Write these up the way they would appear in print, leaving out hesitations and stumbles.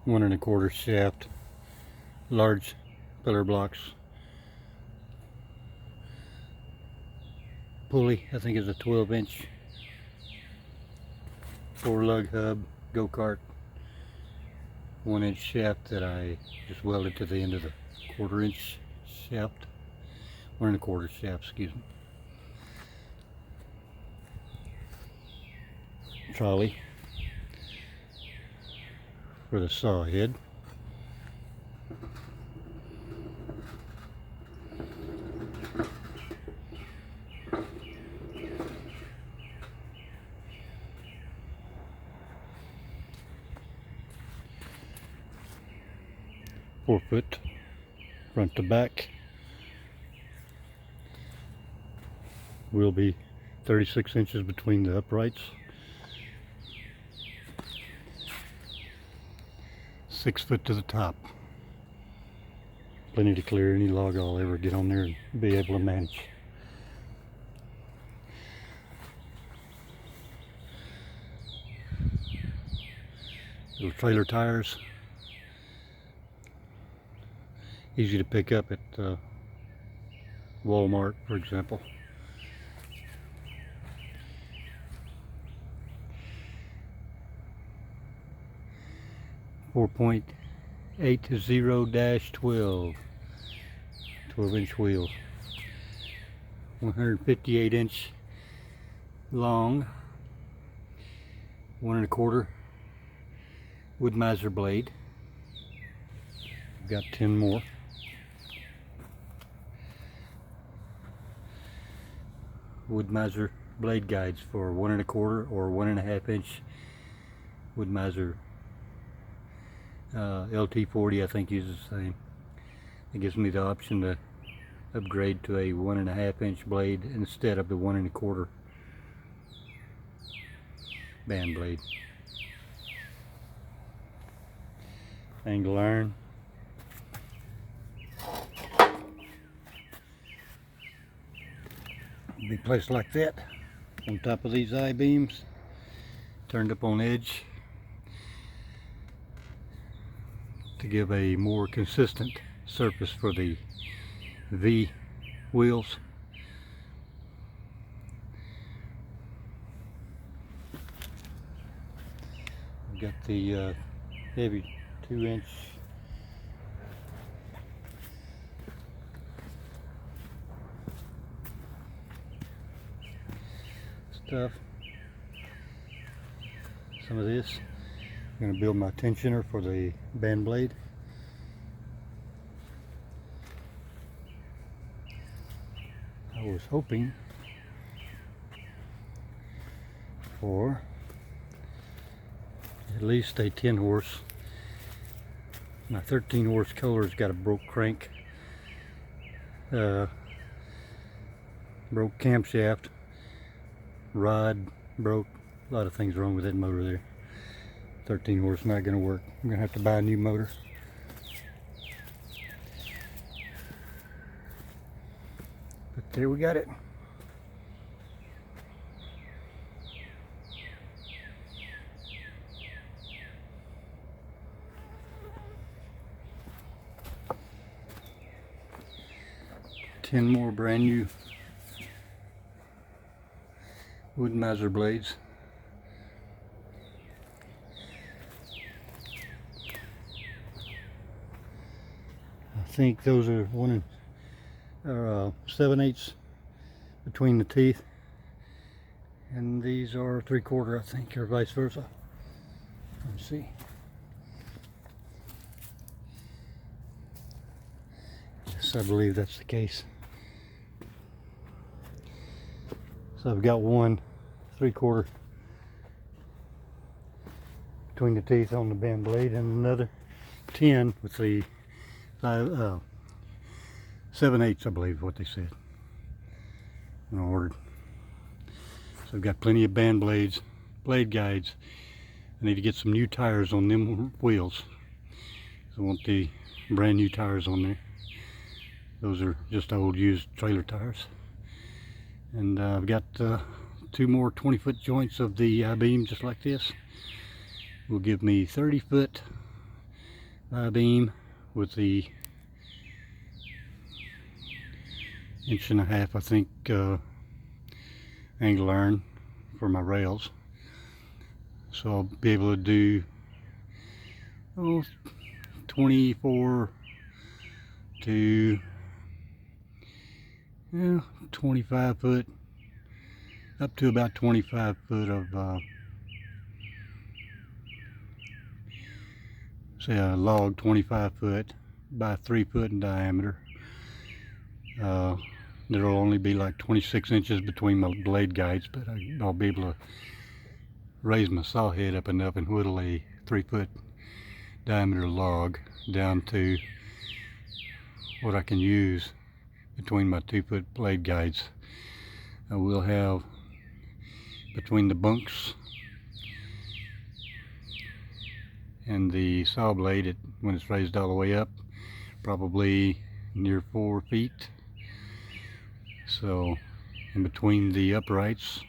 1 1/4 shaft, large pillar blocks, pulley. I think is a 12-inch, 4-lug hub, go-kart, 1-inch shaft that I just welded to the end of the 1/4-inch shaft, 1 1/4 shaft, excuse me. Trolley for the saw head. Foot front to back. Will be 36 inches between the uprights. 6 foot to the top. Plenty to clear any log I'll ever get on there and be able to manage. Little trailer tires. Easy to pick up at Walmart, for example. .80-12, 12-inch wheels, 158-inch long, 1 1/4 wood miser blade. I've got 10 more. Wood miser blade guides for 1 1/4 or 1.5 inch wood miser. LT40 I think uses the same. It gives me the option to upgrade to a 1.5 inch blade instead of the 1 1/4 band blade. Angle iron. Be placed like that on top of these I-beams, turned up on edge to give a more consistent surface for the V wheels. I've got the heavy 2-inch stuff. Some of this. I'm going to build my tensioner for the band blade. I was hoping for at least a 10 horse. My 13 horse Kohler's got a broke crank, broke camshaft, rod broke, a lot of things wrong with that motor there. 13 horse not going to work. I'm going to have to buy a new motor. But there we got it. Ten more brand new wood miser blades. I think those are 7/8 between the teeth, and these are 3/4, I think, or vice versa. Let's see. Yes, I believe that's the case. So I've got one 3/4 between the teeth on the band blade, and another 10 with the 7/8, I believe what they said when I ordered. So I've got plenty of band blades, blade guides. I need to get some new tires on them wheels. I want the brand new tires on there. Those are just old used trailer tires. And I've got 2 more 20-foot joints of the I-beam just like this. Will give me 30 foot I-beam with the 1.5 inch, I think, angle iron for my rails. So I'll be able to do 24 to 25 foot, up to about 25 foot of say a log 25 foot by 3 foot in diameter. There'll only be like 26 inches between my blade guides, but I'll be able to raise my saw head up enough and whittle a 3 foot diameter log down to what I can use between my 2 foot blade guides. I will have between the bunks and the saw blade, when it's raised all the way up, probably near 4 feet. So in between the uprights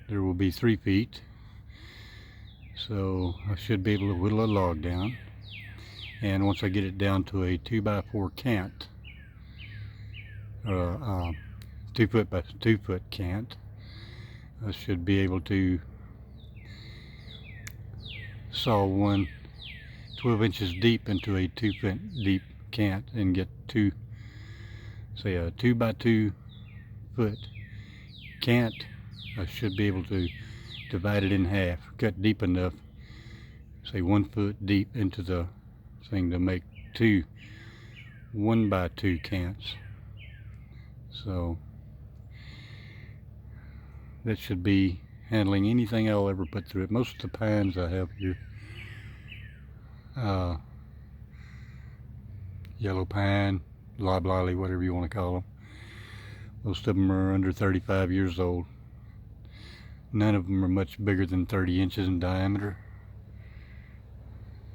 there will be 3 feet. So I should be able to whittle a log down, and once I get it down to a 2x4 cant, 2 foot by 2 foot cant, I should be able to saw one 12 inches deep into a 2 foot deep cant and get say a 2x2 foot cant. I should be able to divide it in half, cut deep enough, say 1 foot deep into the thing to make 2 1x2 cants. So that should be handling anything I'll ever put through it. Most of the pines I have here, yellow pine, loblolly, whatever you want to call them, most of them are under 35 years old. None of them are much bigger than 30 inches in diameter.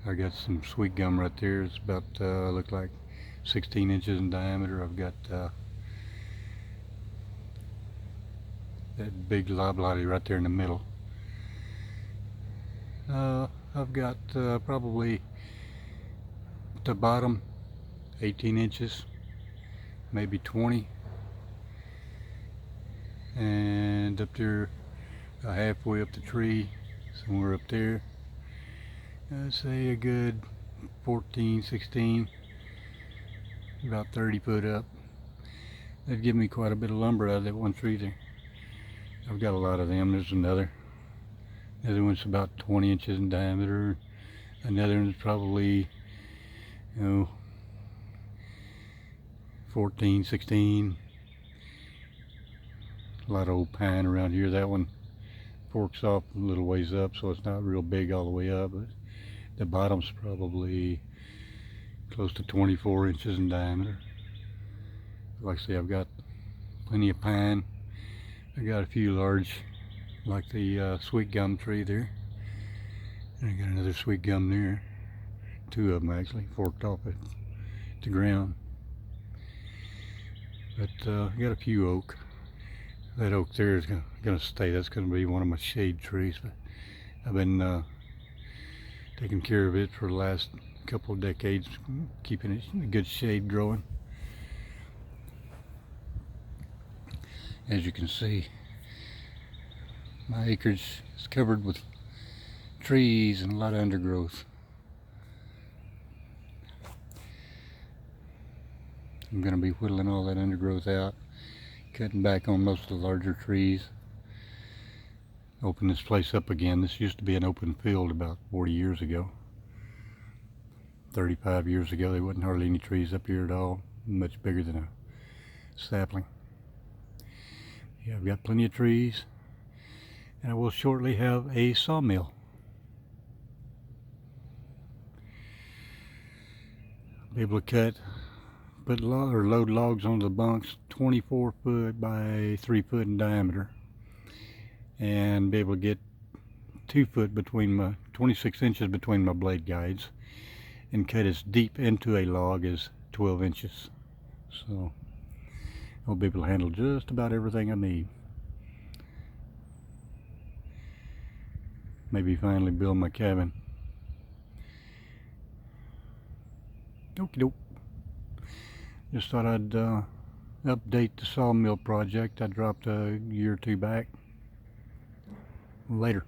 I got some sweet gum right there. It's about look like 16 inches in diameter. I've got that big loblolly right there in the middle. I've got probably at the bottom 18 inches, maybe 20, and up there halfway up the tree, somewhere up there, I'd say a good 14, 16, about 30 foot up. That'd give me quite a bit of lumber out of that one tree there. I've got a lot of them. There's another one's about 20 inches in diameter. Another one's probably, 14, 16. A lot of old pine around here. That one forks off a little ways up, so it's not real big all the way up, but the bottom's probably close to 24 inches in diameter. Like I say, I've got plenty of pine. I got a few large, like the sweet gum tree there. And I got another sweet gum there. 2 of them actually forked off at the ground. But I got a few oak. That oak there is gonna stay. That's gonna be one of my shade trees. But I've been taking care of it for the last couple of decades, keeping it in good shade growing. As you can see, my acreage is covered with trees and a lot of undergrowth. I'm going to be whittling all that undergrowth out, cutting back on most of the larger trees, open this place up again. This used to be an open field about 40 years ago. 35 years ago, there wasn't hardly any trees up here at all, much bigger than a sapling. Yeah, I've got plenty of trees, and I will shortly have a sawmill. I'll be able to load logs onto the bunks 24 foot by 3 foot in diameter, and be able to get 2 foot between my 26 inches between my blade guides, and cut as deep into a log as 12 inches. So I'll be able to handle just about everything I need. Maybe finally build my cabin. Okie doke. Just thought I'd update the sawmill project I dropped a year or two back. Later.